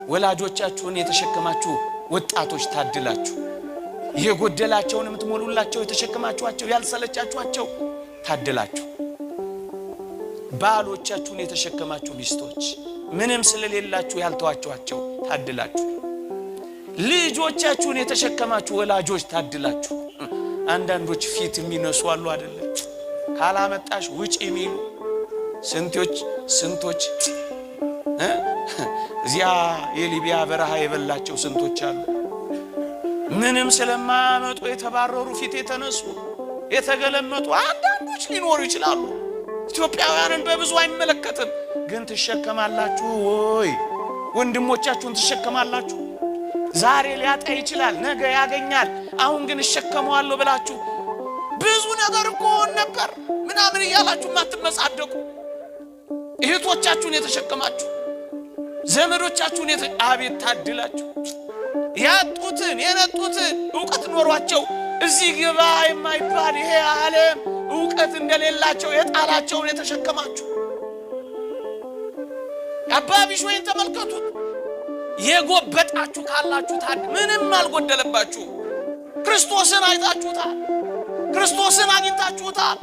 ወላጆቻችሁን የተሸከማችሁ ወጣቶች ታድላችሁ። የጎደላቸውን የምትሞሉላቸው የተሸከማችኋቸው ያልሰለቻችኋቸው ታድላችሁ። ባሎቻችሁን የተሸከማችሁ ሚስቶች ምንም ስለሌላችሁ ያልተዋችኋቸው ታድላችሁ። ልጆቻችሁን የተሸከማችሁ ወላጆች ታድላችሁ። አንዳንዶች ፊት የሚነሱ አሉ አይደል? ካላመጣሽ ውጪ የሚሉ ስንቶች እዚያ የሊቢያ በረሃ የበላቸው ስንቶች አሉ። ምንም ስለማያመጡ የተባረሩ ፊት የተነሱ የተገለመጡ አንዳንዶች ሊኖሩ ይችላሉ። ኢትዮጵያውያንን በብዙ አይመለከትም። ግን ትሸከማላችሁ ወይ? ወንድሞቻችሁን ትሸከማላችሁ? ዛሬ ሊያጣ ይችላል፣ ነገ ያገኛል። አሁን ግን እሸከመዋለሁ ብላችሁ ብዙ ነገር እኮ ነበር ምናምን እያላችሁ ማትመጻደቁ እህቶቻችሁን የተሸከማችሁ ዘመዶቻችሁን አቤት ታድላችሁ። ያጡትን የነጡትን ዕውቀት ኖሯቸው እዚህ ግባ የማይባል ይሄ ዓለም ዕውቀት እንደሌላቸው የጣላቸውን የተሸከማችሁ አባቢሽ ወይን ተመልከቱት። የጎበጣችሁ ካላችሁ ምንም አልጎደለባችሁ። ክርስቶስን አይታችሁታል። ክርስቶስን አግኝታችሁታል።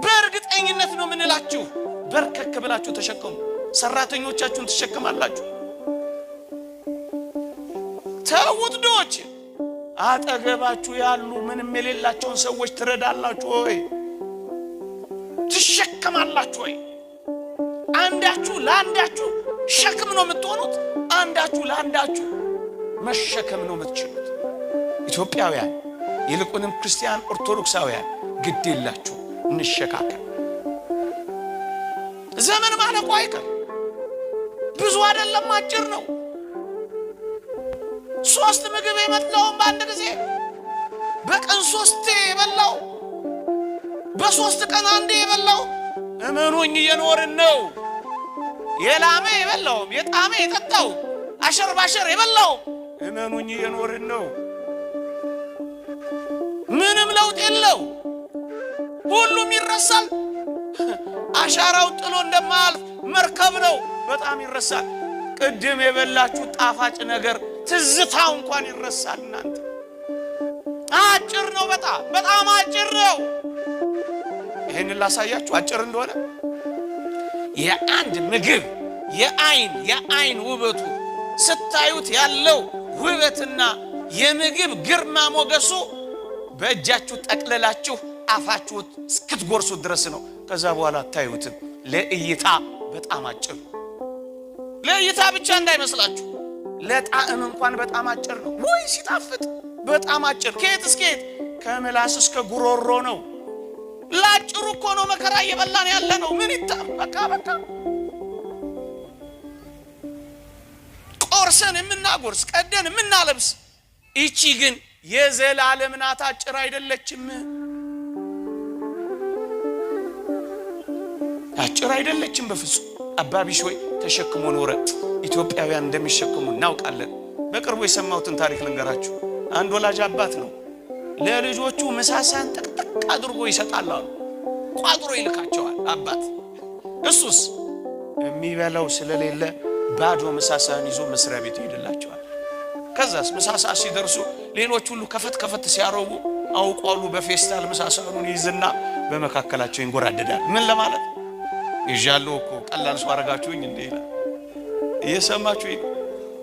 በእርግጠኝነት ነው ምንላችሁ። በርከክ ብላችሁ ተሸከሙ። ሰራተኞቻችሁን ትሸከማላችሁ። ተውድዶች አጠገባችሁ ያሉ ምንም የሌላቸውን ሰዎች ትረዳላችሁ ወይ? ትሸከማላችሁ ወይ? አንዳችሁ ለአንዳችሁ ሸክም ነው የምትሆኑት። አንዳችሁ ለአንዳችሁ መሸከም ነው የምትችሉት። ኢትዮጵያውያን ይልቁንም ክርስቲያን ኦርቶዶክሳውያን ግድ የላችሁ እንሸካከም። ዘመን ማለቁ አይቀር። ብዙ አይደለም አጭር ነው። 3 ምግብ የመጣው በአንድ ጊዜ በቀን 3 የበላው በ3 ቀን አንድ የበላው እመኑኝ እየኖርን ነው። የላመ የበላው የጣመ የጠጣው አሸር ባሸር የበላው እመኑኝ እየኖርን ነው። ምንም ለውጥ የለው። ሁሉም ይረሳል። አሻራው ጥሎ እንደማያልፍ መርከብ ነው። በጣም ይረሳል። ቅድም የበላችሁ ጣፋጭ ነገር ትዝታው እንኳን ይረሳል። እናንተ አጭር ነው። በጣም አጭር ነው። ይሄን ላሳያችሁ አጭር እንደሆነ። የአንድ ምግብ የአይን ውበቱ ስታዩት ያለው ውበትና የምግብ ግርማ ሞገሱ በእጃችሁ ጠቅለላችሁ አፋችሁ እስክትጎርሱ ድረስ ነው። ከዛ በኋላ ታዩትም። ለእይታ በጣም አጭር። ለእይታ ብቻ እንዳይመስላችሁ ለጣዕም እንኳን በጣም አጭር ነው። ወይ ሲጣፍጥ በጣም አጭር። ከየት እስከ የት? ከምላስ እስከ ጉሮሮ ነው። ላጭሩ እኮ ነው መከራ እየበላን ያለ ነው። ምን ይጣም በቃ ቆርሰን የምናጎርስ ቀደን የምናለብስ። እቺ ግን የዘላለም ናት። አጭር አይደለችም። አጭር አይደለችም በፍጹም። አባቢሽ ወይ ተሸክሞ ኖረ። ኢትዮጵያውያን እንደሚሸከሙ እናውቃለን። በቅርቡ የሰማሁትን ታሪክ ልንገራችሁ። አንድ ወላጅ አባት ነው ለልጆቹ ምሳሳን ጥቅጥቅ አድርጎ ይሰጣል አሉ። ቋጥሮ ይልካቸዋል አባት። እሱስ የሚበላው ስለሌለ ባዶ ምሳሳን ይዞ መስሪያ ቤት ይሄድላቸዋል። ከዛስ ምሳሳ ሲደርሱ ሌሎች ሁሉ ከፈት ሲያረጉ አውቋሉ በፌስታል ምሳሳኑን ይዝና በመካከላቸው ይንጎራደዳል። ምን ለማለት ይዣለው እኮ ቀላል ሰው አረጋችሁኝ እንዴ ይላል። እየሰማችሁኝ?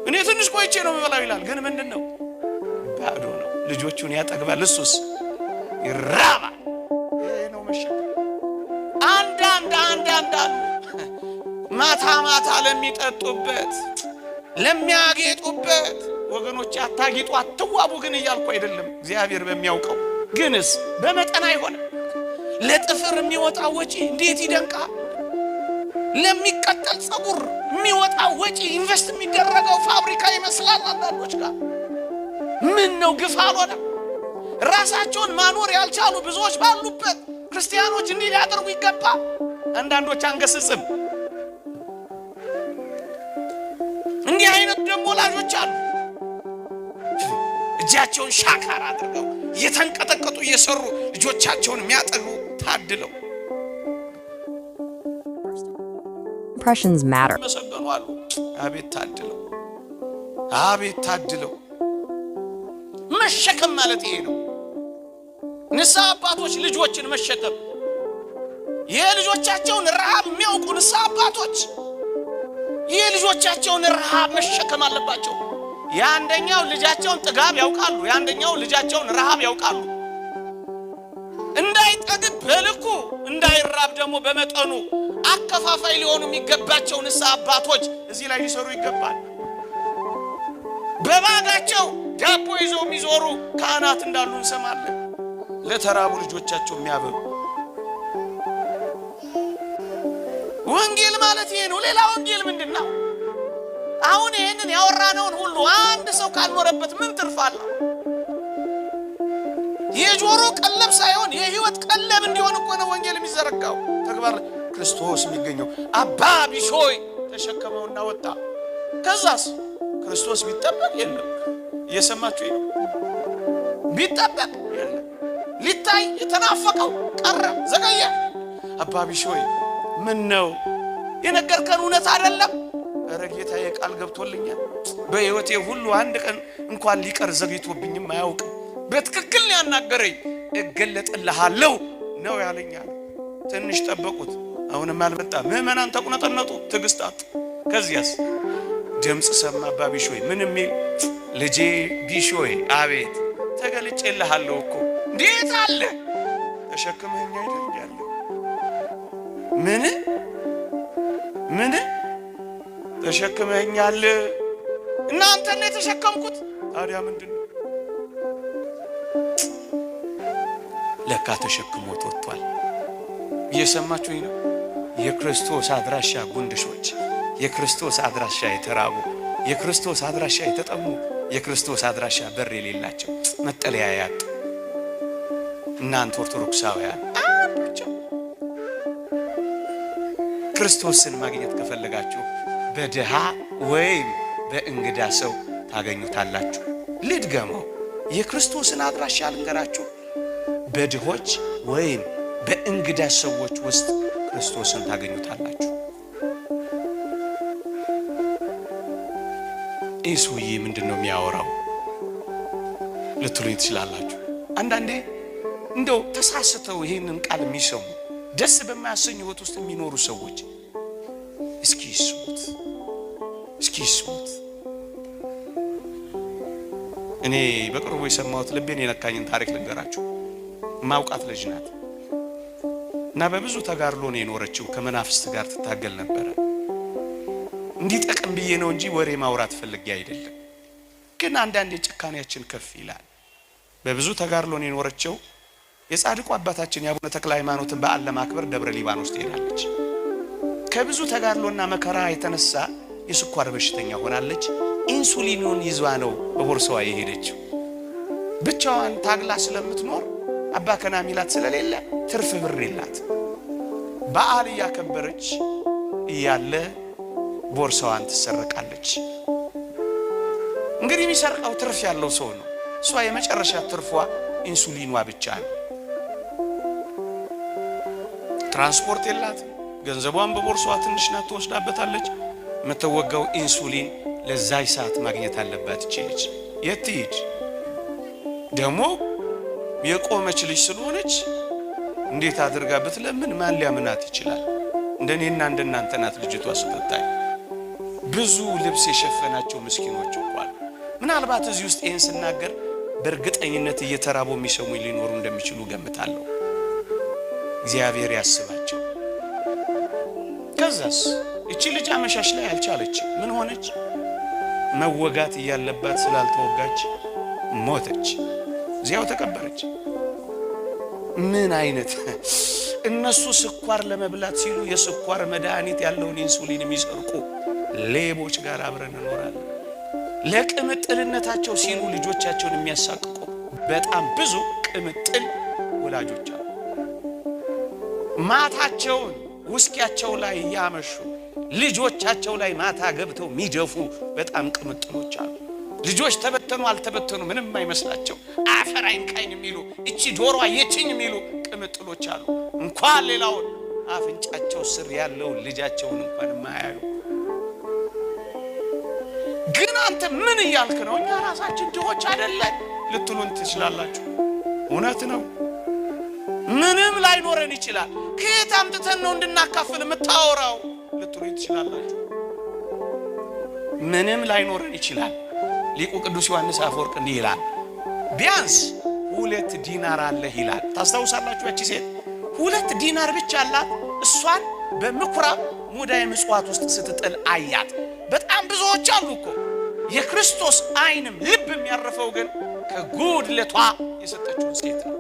እኔ ትንሽ ቆይቼ ነው የምበላው ይላል። ግን ምንድነው? ባዶ ነው። ልጆቹን ያጠግባል፣ እሱስ ይራባል። ይሄ ነው መሸከም። አንዳንድ ማታ ለሚጠጡበት ለሚያጌጡበት ወገኖች አታጊጡ አትዋቡ ግን እያልኩ አይደለም። እግዚአብሔር በሚያውቀው ግንስ በመጠን አይሆንም። ለጥፍር የሚወጣ ወጪ እንዴት ይደንቃል! ለሚቀጠል ጸጉር የሚወጣ ወጪ ኢንቨስት የሚደረገው ፋብሪካ ይመስላል አንዳንዶች ጋር። ምን ነው ግፍ አልሆነም? ራሳቸውን ማኖር ያልቻሉ ብዙዎች ባሉበት ክርስቲያኖች እንዲህ ሊያደርጉ ይገባ። አንዳንዶች አንገስጽም። እንዲህ አይነት ደግሞ ወላጆች አሉ እጃቸውን ሻካራ አድርገው እየተንቀጠቀጡ እየሰሩ ልጆቻቸውን የሚያጠሉ ታድለው። Impressions matter. መሰገኑ አሉ። አቤት ታድለው። አቤት ታድለው። መሸከም ማለት ይሄ ነው። ንስሐ አባቶች ልጆችን መሸከም፣ የልጆቻቸውን ረሃብ የሚያውቁ ንስሐ አባቶች የልጆቻቸውን ረሃብ መሸከም አለባቸው። የአንደኛው ልጃቸውን ጥጋብ ያውቃሉ፣ የአንደኛው ልጃቸውን ረሃብ ያውቃሉ። እንዳይጠግብ በልኩ እንዳይራብ ደግሞ በመጠኑ አከፋፋይ ሊሆኑ የሚገባቸው ንስሐ አባቶች እዚህ ላይ ሊሰሩ ይገባል። በባጋቸው ዳቦ ይዘው የሚዞሩ ካህናት እንዳሉ እንሰማለን። ለተራቡ ልጆቻቸው የሚያበሉ ወንጌል ማለት ይሄ ነው። ሌላ ወንጌል ምንድነው? አሁን ይሄንን ያወራነውን ሁሉ አንድ ሰው ካልኖረበት ምን ትርፋለ? የጆሮ ቀለብ ሳይሆን የህይወት ቀለብ እንዲሆን እኮ ነው ወንጌል የሚዘረጋው። ተግባር ክርስቶስ የሚገኘው አባ ቢሾይ ተሸከመውና ወጣ። ከዛስ ክርስቶስ ቢጠበቅ የለም። እየሰማችሁ ነው? ቢጠበቅ የለም። ሊታይ የተናፈቀው ቀረ፣ ዘገየ። አባ ቢሾይ ምን ነው የነገርከን እውነት አይደለም? ኧረ ጌታዬ ቃል ገብቶልኛል። በህይወቴ ሁሉ አንድ ቀን እንኳን ሊቀር ዘግይቶብኝም አያውቅም። በትክክል ያናገረኝ እገለጥልሃለሁ ነው ያለኛል። ትንሽ ጠበቁት፣ አሁንም አልመጣም። ምዕመናን ተቁነጠነጡ፣ ትዕግስት አጡ። ከዚያስ ድምፅ ሰማ። አባ ቢሾይ ምን የሚል? ልጄ ቢሾይ አቤት ተገልጬልሃለሁ እኮ። እንዴት አለ ተሸክመኝ አይደል ያለ? ምን ተሸክመኛል? እናንተ ነው የተሸከምኩት። ታዲያ ምንድነው? ለካ ተሸክሞት ወጥቷል። እየሰማችሁኝ ነው? የክርስቶስ አድራሻ ጉንድሾች፣ የክርስቶስ አድራሻ የተራቡ፣ የክርስቶስ አድራሻ የተጠሙ፣ የክርስቶስ አድራሻ በር የሌላቸው መጠለያ ያጡ እናንተ ኦርቶዶክሳውያን አባቸው ክርስቶስን ማግኘት ከፈለጋችሁ በድሃ ወይም በእንግዳ ሰው ታገኙታላችሁ። ልድገመው፣ የክርስቶስን አድራሻ ልንገራችሁ። በድሆች ወይም በእንግዳ ሰዎች ውስጥ ክርስቶስን ታገኙታላችሁ። ይህ ሰውዬ ምንድነው የሚያወራው ልትሉኝ ትችላላችሁ። አንዳንዴ እንደው ተሳስተው ይሄንን ቃል የሚሰሙ ደስ በማያሰኝ ህይወት ውስጥ የሚኖሩ ሰዎች እስኪ ይስሙት። እኔ በቅርቡ የሰማሁት ልቤን የነካኝን ታሪክ ልንገራችሁ። ማውቃት ልጅ ናት እና በብዙ ተጋድሎ ነው የኖረችው። ከመናፍስት ጋር ትታገል ነበር። እንዲጠቅም ብዬ ነው እንጂ ወሬ ማውራት ፈልጌ አይደለም። ግን አንዳንዴ ጭካኔያችን ከፍ ይላል። በብዙ ተጋድሎ ነው የኖረችው። የጻድቁ አባታችን የአቡነ ተክለ ሃይማኖትን በዓል ለማክበር ደብረ ሊባኖስ ትሄዳለች። ከብዙ ተጋድሎና መከራ የተነሳ የስኳር በሽተኛ ሆናለች። ኢንሱሊኑን ይዟ ነው በቦርሳዋ የሄደችው። ብቻዋን ታግላ ስለምትኖር አባ ከና ሚላት ስለሌለ ትርፍ ብር የላት። በዓል እያከበረች እያለ ቦርሳዋን ትሰረቃለች። እንግዲህ የሚሰርቀው ትርፍ ያለው ሰው ነው። እሷ የመጨረሻ ትርፏ ኢንሱሊኗ ብቻ ነው። ትራንስፖርት የላት። ገንዘቧን በቦርሳዋ ትንሽ ናት፣ ትወስዳበታለች። የምትወጋው ኢንሱሊን ለዛይ ሰዓት ማግኘት አለባት። ይችላል የት ትሄድ? ደግሞ የቆመች ልጅ ስለሆነች እንዴት አድርጋ ብትለምን ማን ሊያምናት ይችላል? እንደኔና እንደናንተ ናት ልጅቷ ስትታይ። ብዙ ልብስ የሸፈናቸው ምስኪኖች እንኳን ምናልባት እዚህ ውስጥ ይሄን ስናገር በእርግጠኝነት እየተራቡ የሚሰሙ ሊኖሩ እንደሚችሉ ገምታለሁ። እግዚአብሔር ያስባቸው። ከዛስ እቺ ልጅ አመሻሽ ላይ አልቻለች። ምን ሆነች? መወጋት እያለባት ስላልተወጋች ሞተች። እዚያው ተቀበረች። ምን አይነት እነሱ ስኳር ለመብላት ሲሉ የስኳር መድኃኒት ያለውን ኢንሱሊን የሚሰርቁ ሌቦች ጋር አብረን እንኖራለን። ለቅምጥልነታቸው ሲሉ ልጆቻቸውን የሚያሳቅቁ በጣም ብዙ ቅምጥል ወላጆች አሉ። ማታቸውን ውስኪያቸው ላይ ያመሹ ልጆቻቸው ላይ ማታ ገብተው የሚደፉ በጣም ቅምጥሎች አሉ። ልጆች ተበተኑ አልተበተኑ ምንም አይመስላቸው አፈር አይንካኝ የሚሉ እቺ ዶሮ አየችኝ የሚሉ ቅምጥሎች አሉ። እንኳን ሌላውን አፍንጫቸው ስር ያለው ልጃቸውን እንኳን ማያዩ ግን አንተ ምን እያልክ ነው? እኛ ራሳችን ድሆች አይደለን ልትሉን ትችላላችሁ። እውነት ነው። ምንም ላይኖረን ይችላል። ከየት አምጥተን ነው እንድናካፍል የምታወራው ልትሉኝ ትችላላችሁ። ምንም ላይኖረን ይችላል። ሊቁ ቅዱስ ዮሐንስ አፈወርቅ እንዲህ ይላል፣ ቢያንስ 2 ዲናር አለህ ይላል። ታስታውሳላችሁ? ያቺ ሴት 2 ዲናር ብቻ አላት። እሷን በምኩራብ ሙዳየ ምጽዋት ውስጥ ስትጥል አያት። በጣም ብዙዎች አሉ እኮ። የክርስቶስ ዓይንም ልብ የሚያርፈው ግን ከጉድለቷ የሰጠችውን ሴት ነው።